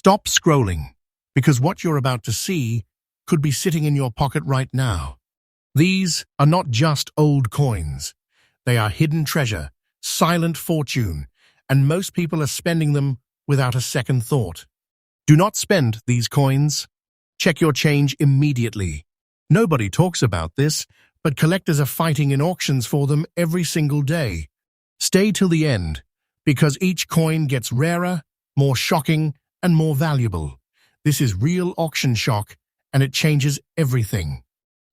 Stop scrolling, because what you're about to see could be sitting in your pocket right now. These are not just old coins. They are hidden treasure, silent fortune, and most people are spending them without a second thought. Do not spend these coins. Check your change immediately. Nobody talks about this, but collectors are fighting in auctions for them every single day. Stay till the end, because each coin gets rarer, more shocking, and more valuable. This is real auction shock, and it changes everything.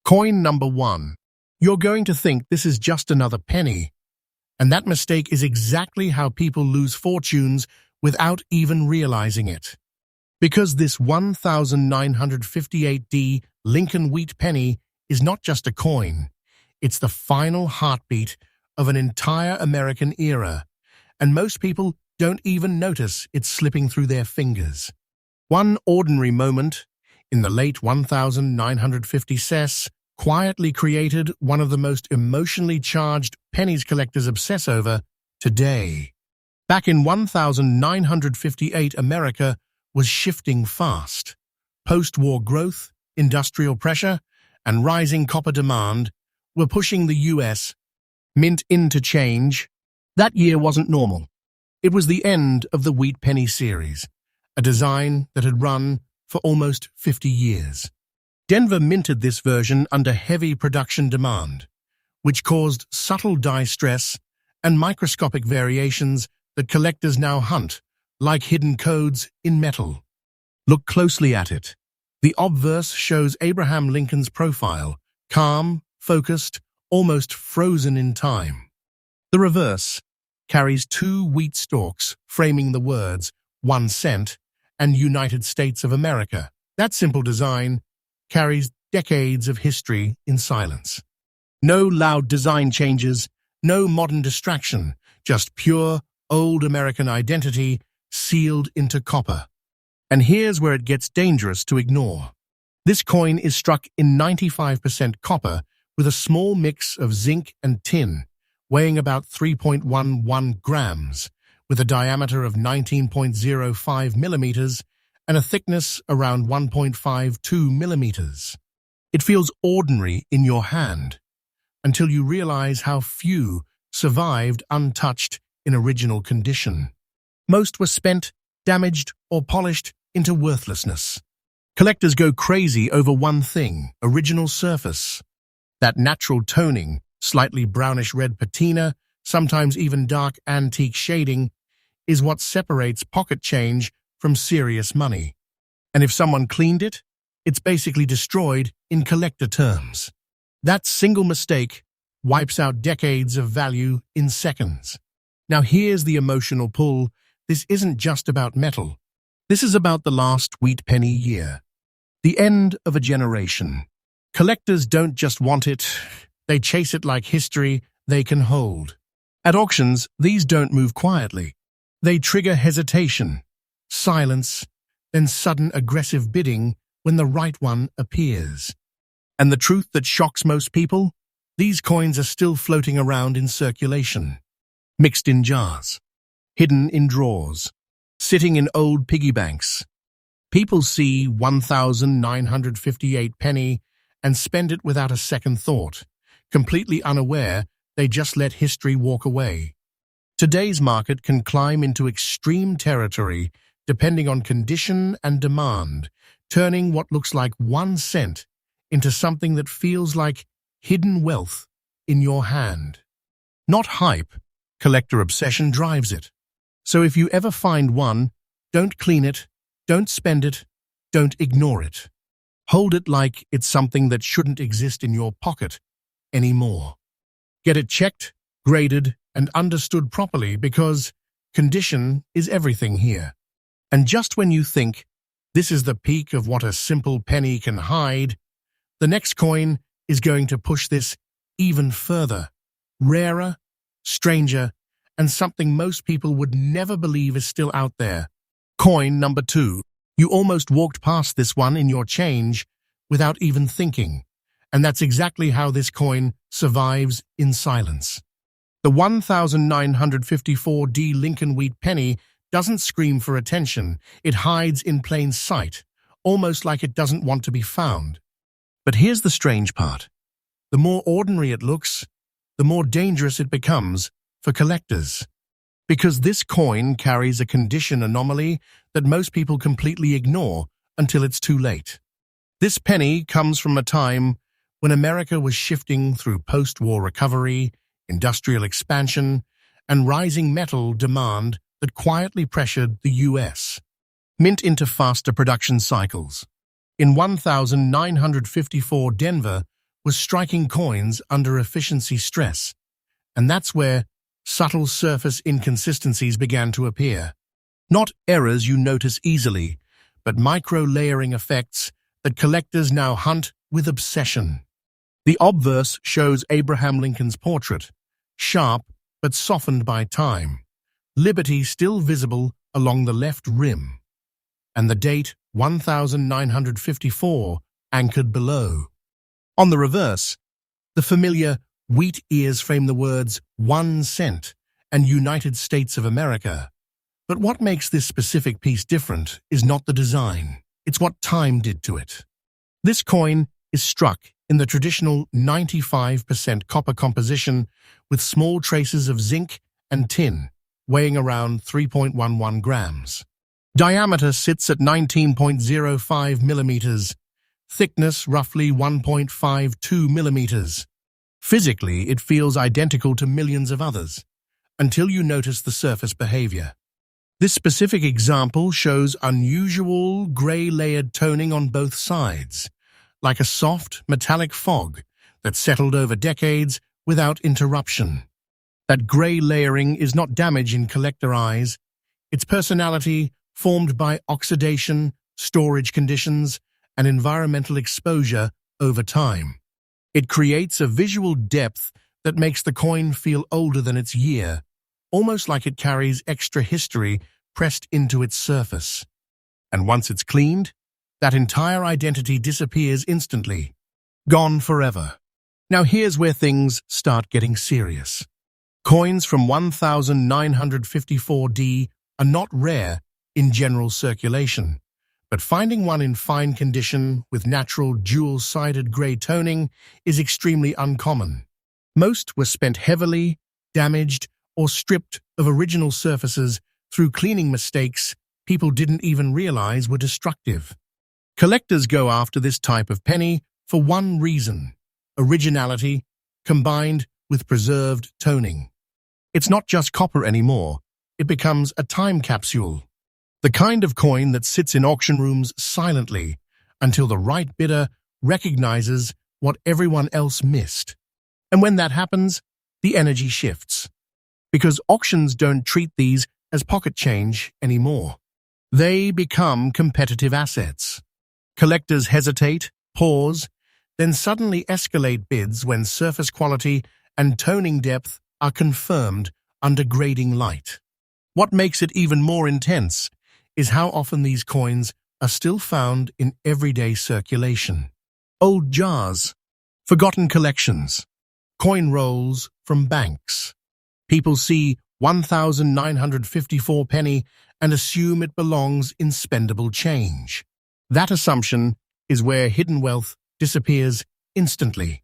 Coin number 1. You're going to think this is just another penny, and that mistake is exactly how people lose fortunes without even realizing it. Because this 1958D Lincoln wheat penny is not just a coin, it's the final heartbeat of an entire American era, and most people don't even notice it's slipping through their fingers. One ordinary moment in the late 1950s quietly created one of the most emotionally charged pennies collectors obsess over today. Back in 1958, America was shifting fast. Post-war growth, industrial pressure, and rising copper demand were pushing the U.S. mint into change. That year wasn't normal. It was the end of the wheat penny series, a design that had run for almost 50 years. Denver minted this version under heavy production demand, which caused subtle die stress and microscopic variations that collectors now hunt, like hidden codes in metal. Look closely at it. The obverse shows Abraham Lincoln's profile, calm, focused, almost frozen in time. The reverse carries 2 wheat stalks framing the words 1 cent and United States of America. That simple design carries decades of history in silence. No loud design changes, no modern distraction, just pure, old American identity sealed into copper. And here's where it gets dangerous to ignore. This coin is struck in 95% copper with a small mix of zinc and tin, weighing about 3.11 grams, with a diameter of 19.05 millimeters and a thickness around 1.52 millimeters. It feels ordinary in your hand, until you realize how few survived untouched in original condition. Most were spent, damaged, or polished into worthlessness. Collectors go crazy over one thing: original surface. That natural toning, slightly brownish-red patina, sometimes even dark antique shading, is what separates pocket change from serious money. And if someone cleaned it, it's basically destroyed in collector terms. That single mistake wipes out decades of value in seconds. Now here's the emotional pull. This isn't just about metal. This is about the last wheat penny year. The end of a generation. Collectors don't just want it, they chase it like history they can hold. At auctions, these don't move quietly. They trigger hesitation, silence, then sudden aggressive bidding when the right one appears. And the truth that shocks most people? These coins are still floating around in circulation, mixed in jars, hidden in drawers, sitting in old piggy banks. People see 1958 penny and spend it without a second thought, completely unaware they just let history walk away. Today's market can climb into extreme territory depending on condition and demand, turning what looks like 1 cent into something that feels like hidden wealth in your hand. Not hype, collector obsession drives it. So if you ever find one, don't clean it, don't spend it, don't ignore it. Hold it like it's something that shouldn't exist in your pocket anymore. Get it checked, graded, and understood properly, because condition is everything here. And just when you think this is the peak of what a simple penny can hide, the next coin is going to push this even further, rarer, stranger, and something most people would never believe is still out there. Coin number 2. You almost walked past this one in your change without even thinking, and that's exactly how this coin survives in silence. The 1954D Lincoln wheat penny doesn't scream for attention. It hides in plain sight, almost like it doesn't want to be found. But here's the strange part. The more ordinary it looks, the more dangerous it becomes for collectors. Because this coin carries a condition anomaly that most people completely ignore until it's too late. This penny comes from a time when America was shifting through post-war recovery, industrial expansion, and rising metal demand that quietly pressured the US. Mint into faster production cycles. In 1954, Denver was striking coins under efficiency stress, and that's where subtle surface inconsistencies began to appear. Not errors you notice easily, but micro-layering effects that collectors now hunt with obsession. The obverse shows Abraham Lincoln's portrait, sharp but softened by time, liberty still visible along the left rim, and the date 1954 anchored below. On the reverse, the familiar wheat ears frame the words 1 cent and United States of America. But what makes this specific piece different is not the design, it's what time did to it. This coin is struck in the traditional 95% copper composition with small traces of zinc and tin, weighing around 3.11 grams. Diameter sits at 19.05 millimeters, thickness roughly 1.52 millimeters. Physically, it feels identical to millions of others, until you notice the surface behavior. This specific example shows unusual gray-layered toning on both sides, like a soft, metallic fog that settled over decades without interruption. That gray layering is not damage in collector eyes. It's personality formed by oxidation, storage conditions, and environmental exposure over time. It creates a visual depth that makes the coin feel older than its year, almost like it carries extra history pressed into its surface. And once it's cleaned, that entire identity disappears instantly, gone forever. Now here's where things start getting serious. Coins from 1954D are not rare in general circulation, but finding one in fine condition with natural dual-sided gray toning is extremely uncommon. Most were spent heavily, damaged, or stripped of original surfaces through cleaning mistakes people didn't even realize were destructive. Collectors go after this type of penny for one reason: originality combined with preserved toning. It's not just copper anymore, it becomes a time capsule. The kind of coin that sits in auction rooms silently until the right bidder recognizes what everyone else missed. And when that happens, the energy shifts. Because auctions don't treat these as pocket change anymore. They become competitive assets. Collectors hesitate, pause, then suddenly escalate bids when surface quality and toning depth are confirmed under grading light. What makes it even more intense is how often these coins are still found in everyday circulation. Old jars, forgotten collections, coin rolls from banks. People see 1954 penny and assume it belongs in spendable change. That assumption is where hidden wealth disappears instantly.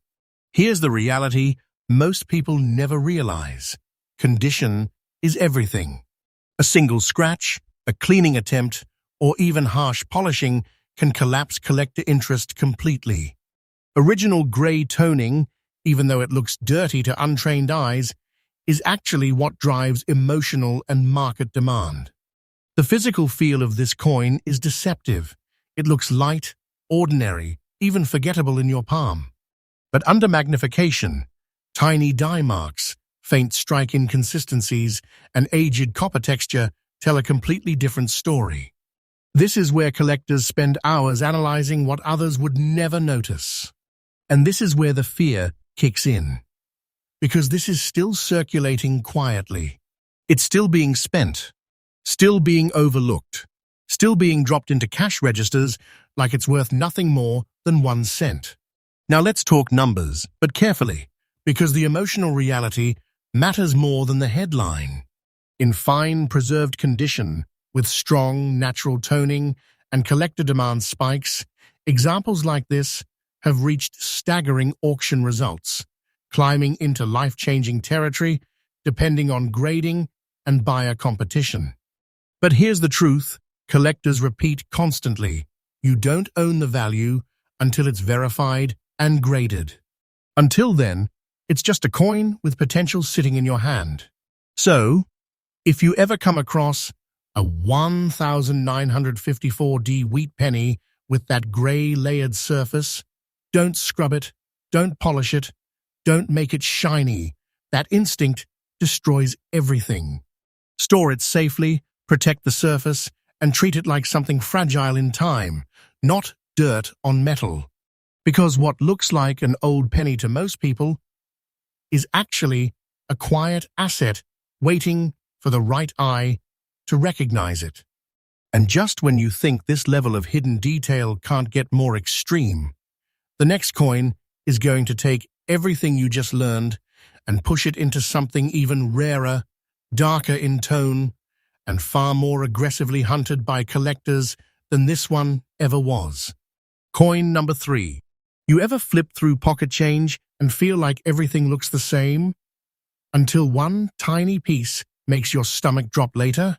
Here's the reality most people never realize. Condition is everything. A single scratch, a cleaning attempt, or even harsh polishing can collapse collector interest completely. Original gray toning, even though it looks dirty to untrained eyes, is actually what drives emotional and market demand. The physical feel of this coin is deceptive. It looks light, ordinary, even forgettable in your palm. But under magnification, tiny die marks, faint strike inconsistencies, and aged copper texture tell a completely different story. This is where collectors spend hours analyzing what others would never notice. And this is where the fear kicks in. Because this is still circulating quietly. It's still being spent, still being overlooked, still being dropped into cash registers like it's worth nothing more than 1 cent. Now let's talk numbers, but carefully, because the emotional reality matters more than the headline. in fine preserved condition with strong natural toning and collector demand spikes. Examples like this have reached staggering auction results, climbing into life-changing territory depending on grading and buyer competition. But here's the truth, collectors repeat constantly, you don't own the value until it's verified and graded. Until then, it's just a coin with potential sitting in your hand. So, if you ever come across a 1954D wheat penny with that grey layered surface, don't scrub it, don't polish it, don't make it shiny. That instinct destroys everything. Store it safely, protect the surface, and treat it like something fragile in time, not dirt on metal. Because what looks like an old penny to most people is actually a quiet asset waiting for the right eye to recognize it. And just when you think this level of hidden detail can't get more extreme, the next coin is going to take everything you just learned and push it into something even rarer, darker in tone, and far more aggressively hunted by collectors than this one ever was. Coin number 3. You ever flip through pocket change and feel like everything looks the same? Until one tiny piece makes your stomach drop later?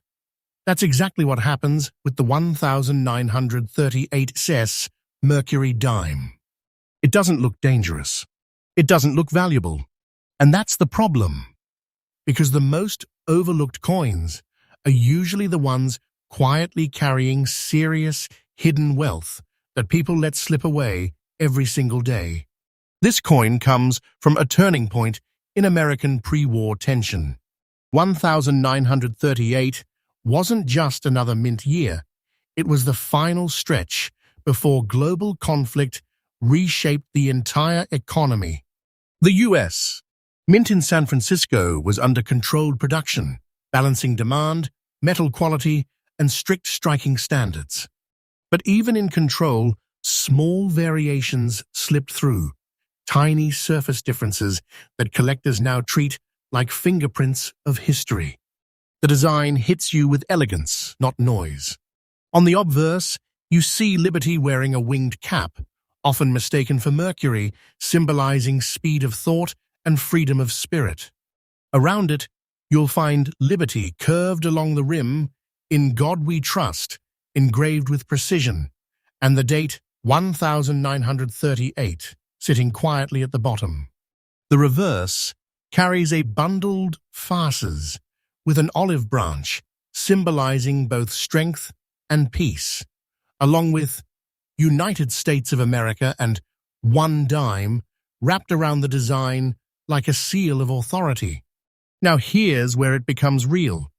That's exactly what happens with the 1938 cess Mercury Dime. It doesn't look dangerous. It doesn't look valuable. And that's the problem. Because the most overlooked coins are usually the ones quietly carrying serious, hidden wealth that people let slip away every single day. This coin comes from a turning point in American pre-war tension. 1938 wasn't just another mint year. It was the final stretch before global conflict reshaped the entire economy. The U.S. Mint in San Francisco was under controlled production, balancing demand, metal quality, and strict striking standards. But even in control, small variations slipped through, tiny surface differences that collectors now treat like fingerprints of history. The design hits you with elegance, not noise. On the obverse, you see Liberty wearing a winged cap, often mistaken for Mercury, symbolizing speed of thought and freedom of spirit. Around it, you'll find Liberty curved along the rim, "In God We Trust," engraved with precision, and the date 1938 sitting quietly at the bottom. The reverse carries a bundled farces with an olive branch, symbolizing both strength and peace, along with United States of America and one dime wrapped around the design like a seal of authority. Now here's where it becomes real.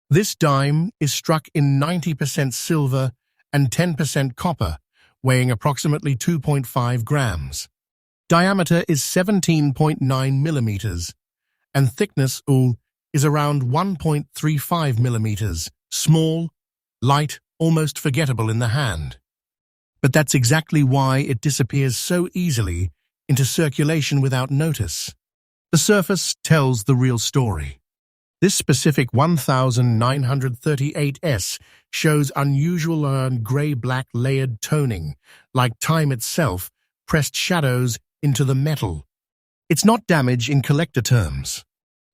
This dime is struck in 90% silver and 10% copper, weighing approximately 2.5 grams. Diameter is 17.9 millimeters, and thickness is around 1.35 millimeters, small, light, almost forgettable in the hand. But that's exactly why it disappears so easily into circulation without notice. The surface tells the real story. This specific 1938S shows unusual gray-black layered toning, like time itself pressed shadows into the metal. It's not damage in collector terms.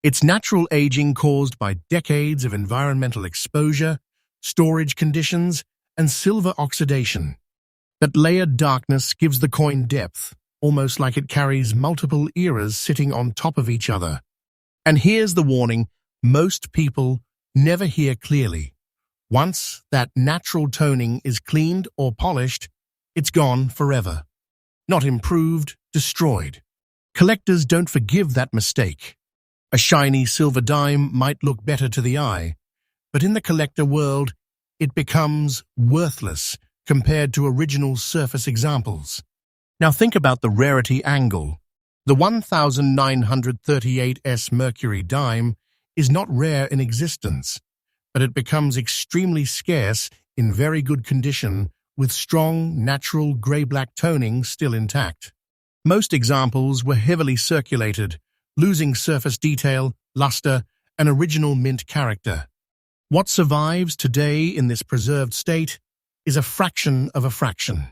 It's natural aging caused by decades of environmental exposure, storage conditions, and silver oxidation. That layered darkness gives the coin depth, almost like it carries multiple eras sitting on top of each other. And here's the warning most people never hear clearly. Once that natural toning is cleaned or polished, it's gone forever. Not improved, destroyed. Collectors don't forgive that mistake. A shiny silver dime might look better to the eye, but in the collector world, it becomes worthless compared to original surface examples. Now think about the rarity angle. The 1938S Mercury Dime is not rare in existence, but it becomes extremely scarce in very good condition with strong, natural gray-black toning still intact. Most examples were heavily circulated, losing surface detail, luster, an original mint character. What survives today in this preserved state is a fraction of a fraction.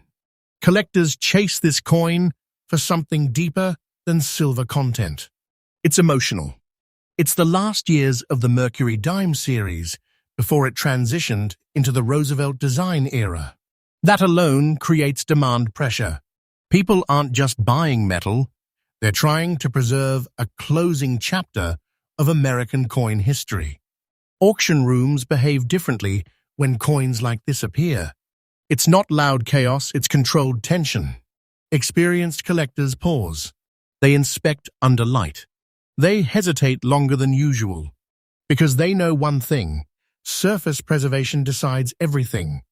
Collectors chase this coin for something deeper than silver content. It's emotional. It's the last years of the Mercury Dime series before it transitioned into the Roosevelt design era. That alone creates demand pressure. People aren't just buying metal, they're trying to preserve a closing chapter of American coin history. Auction rooms behave differently when coins like this appear. It's not loud chaos, it's controlled tension. Experienced collectors pause. They inspect under light. They hesitate longer than usual. Because they know one thing: surface preservation decides everything.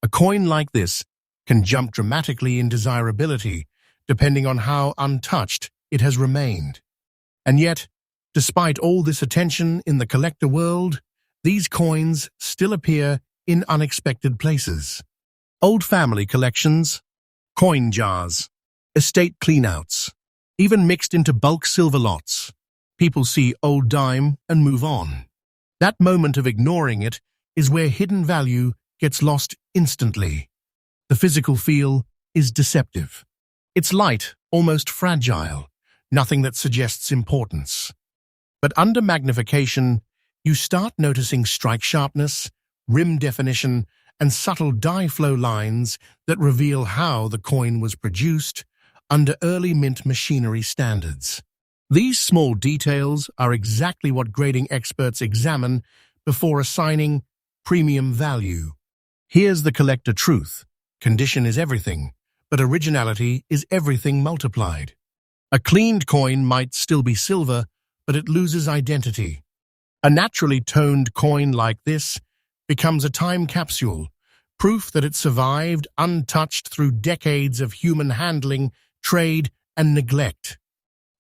A coin like this can jump dramatically in desirability, depending on how untouched it has remained. And yet, despite all this attention in the collector world, these coins still appear in unexpected places. Old family collections, coin jars, estate cleanouts, even mixed into bulk silver lots. People see old dime and move on. That moment of ignoring it is where hidden value gets lost instantly. The physical feel is deceptive. It's light, almost fragile, nothing that suggests importance. But under magnification, you start noticing strike sharpness, rim definition, and subtle die flow lines that reveal how the coin was produced under early mint machinery standards. These small details are exactly what grading experts examine before assigning premium value. Here's the collector truth: condition is everything, but originality is everything multiplied. A cleaned coin might still be silver, but it loses identity. A naturally toned coin like this becomes a time capsule, proof that it survived untouched through decades of human handling, trade, and neglect.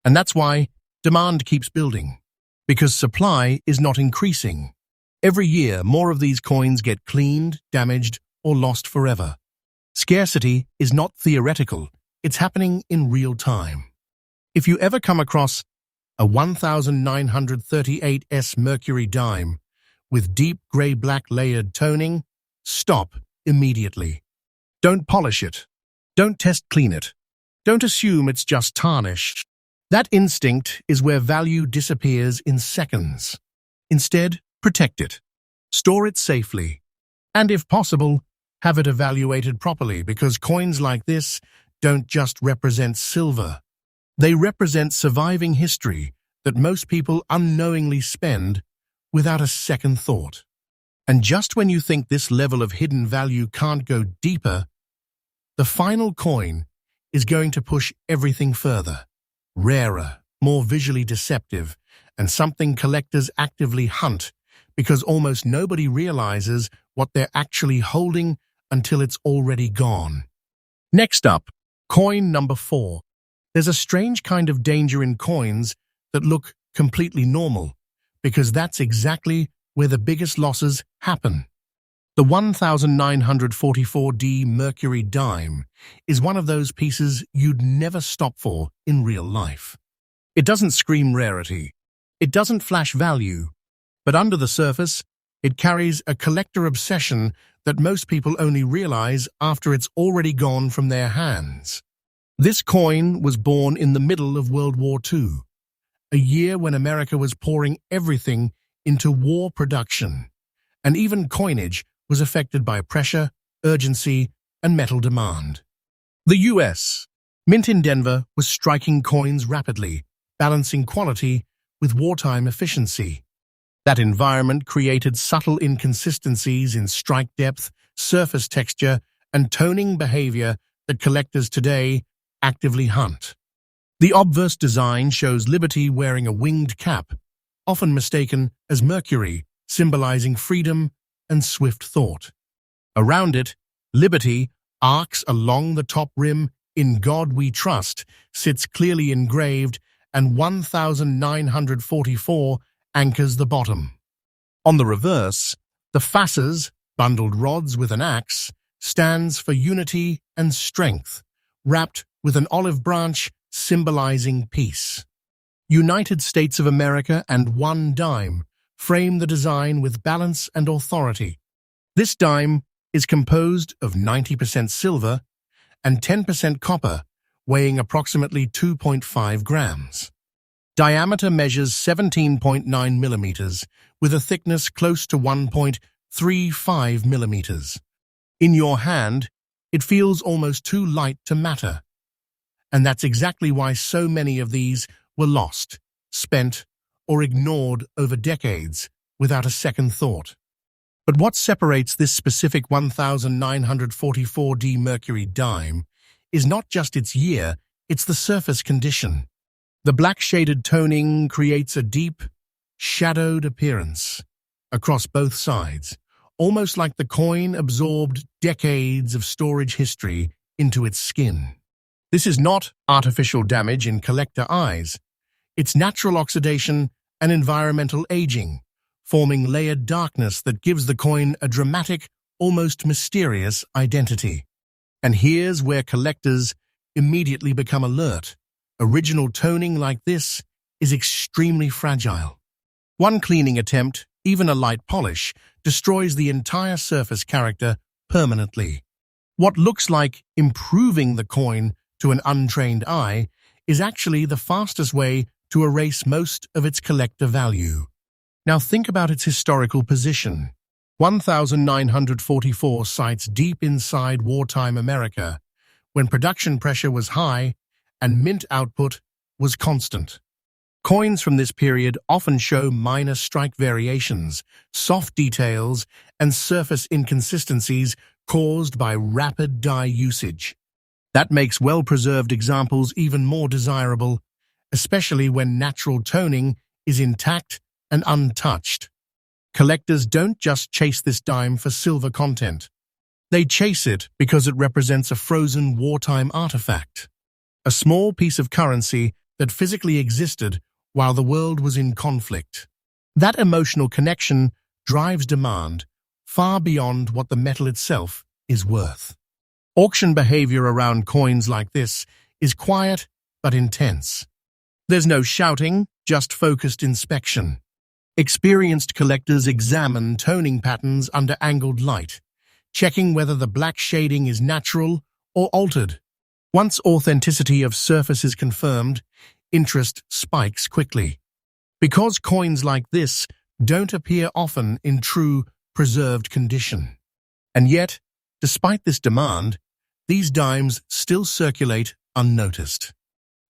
And that's why demand keeps building, because supply is not increasing. Every year, more of these coins get cleaned, damaged, or lost forever. Scarcity is not theoretical, it's happening in real time. If you ever come across a 1938S Mercury Dime with deep gray-black layered toning, stop immediately. Don't polish it. Don't test clean it. Don't assume it's just tarnished. That instinct is where value disappears in seconds. Instead, protect it. Store it safely. And if possible, have it evaluated properly, because coins like this don't just represent silver. They represent surviving history that most people unknowingly spend without a second thought. And just when you think this level of hidden value can't go deeper, the final coin is going to push everything further. Rarer, more visually deceptive, and something collectors actively hunt because almost nobody realizes what they're actually holding until it's already gone. Next up, coin number 4. There's a strange kind of danger in coins that look completely normal, because that's exactly where the biggest losses happen. The 1944D Mercury Dime is one of those pieces you'd never stop for in real life. It doesn't scream rarity. It doesn't flash value. But under the surface, it carries a collector obsession that most people only realize after it's already gone from their hands. This coin was born in the middle of World War II, a year when America was pouring everything into war production, and even coinage was affected by pressure, urgency, and metal demand. The U.S. Mint in Denver was striking coins rapidly, balancing quality with wartime efficiency. That environment created subtle inconsistencies in strike depth, surface texture, and toning behavior that collectors today actively hunt. The obverse design shows Liberty wearing a winged cap, often mistaken as Mercury, symbolizing freedom and swift thought. Around it, Liberty arcs along the top rim, "In God We Trust," sits clearly engraved, and 1944 anchors the bottom. On the reverse, the facets, bundled rods with an axe, stands for unity and strength, wrapped with an olive branch symbolizing peace. United States of America and one dime, frame the design with balance and authority. This dime is composed of 90% silver and 10% copper, weighing approximately 2.5 grams. Diameter measures 17.9 millimeters, with a thickness close to 1.35 millimeters. In your hand, it feels almost too light to matter. And that's exactly why so many of these were lost, spent, or ignored over decades without a second thought. But what separates this specific 1944D Mercury dime is not just its year, it's the surface condition. The black-shaded toning creates a deep, shadowed appearance across both sides, almost like the coin absorbed decades of storage history into its skin. This is not artificial damage in collector eyes. It's natural oxidation and environmental aging, forming layered darkness that gives the coin a dramatic, almost mysterious identity. And here's where collectors immediately become alert. Original toning like this is extremely fragile. One cleaning attempt, even a light polish, destroys the entire surface character permanently. What looks like improving the coin to an untrained eye is actually the fastest way to erase most of its collector value. Now think about its historical position. 1944 sites deep inside wartime America, when production pressure was high and mint output was constant. Coins from this period often show minor strike variations, soft details, and surface inconsistencies caused by rapid die usage. That makes well-preserved examples even more desirable, especially when natural toning is intact and untouched. Collectors don't just chase this dime for silver content. They chase it because it represents a frozen wartime artifact, a small piece of currency that physically existed while the world was in conflict. That emotional connection drives demand far beyond what the metal itself is worth. Auction behavior around coins like this is quiet but intense. There's no shouting, just focused inspection. Experienced collectors examine toning patterns under angled light, checking whether the black shading is natural or altered. Once authenticity of surface is confirmed, interest spikes quickly. Because coins like this don't appear often in true, preserved condition. And yet, despite this demand, these dimes still circulate unnoticed.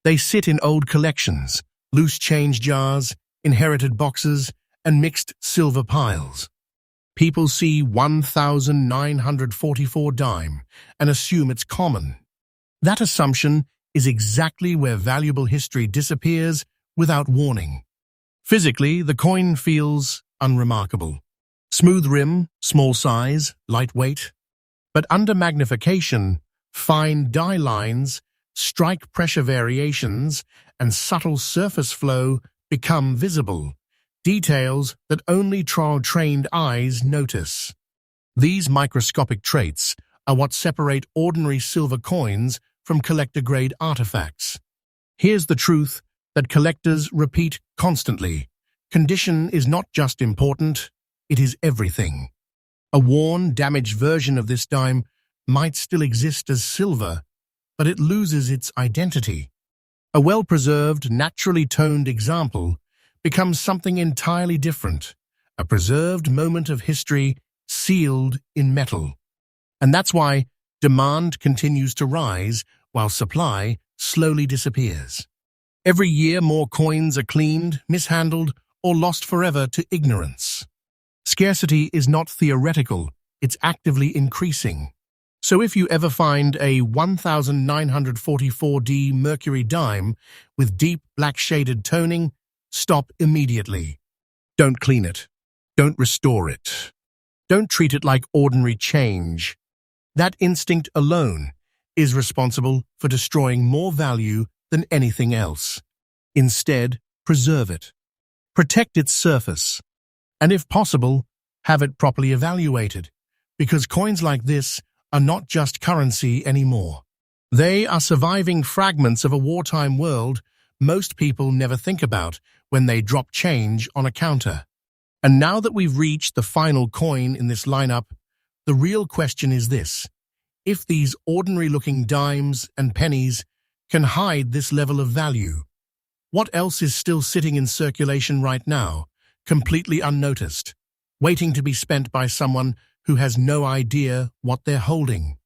They sit in old collections, loose change jars, inherited boxes, and mixed silver piles. People see 1944 dime and assume it's common. That assumption is exactly where valuable history disappears without warning. Physically, the coin feels unremarkable. Smooth rim, small size, lightweight. But under magnification, fine die lines, strike pressure variations, and subtle surface flow become visible, details that only trained eyes notice. These microscopic traits are what separate ordinary silver coins from collector-grade artifacts. Here's the truth that collectors repeat constantly. Condition is not just important, it is everything. A worn, damaged version of this dime might still exist as silver, but it loses its identity. A well-preserved, naturally toned example becomes something entirely different, a preserved moment of history sealed in metal. And that's why demand continues to rise while supply slowly disappears. Every year more coins are cleaned, mishandled, or lost forever to ignorance. Scarcity is not theoretical, it's actively increasing. So if you ever find a 1944D Mercury dime with deep black-shaded toning, stop immediately. Don't clean it. Don't restore it. Don't treat it like ordinary change. That instinct alone is responsible for destroying more value than anything else. Instead, preserve it. Protect its surface. And if possible, have it properly evaluated, because coins like this are not just currency anymore. They are surviving fragments of a wartime world most people never think about when they drop change on a counter. And now that we've reached the final coin in this lineup, the real question is this: if these ordinary-looking dimes and pennies can hide this level of value, what else is still sitting in circulation right now, completely unnoticed, waiting to be spent by someone who has no idea what they're holding?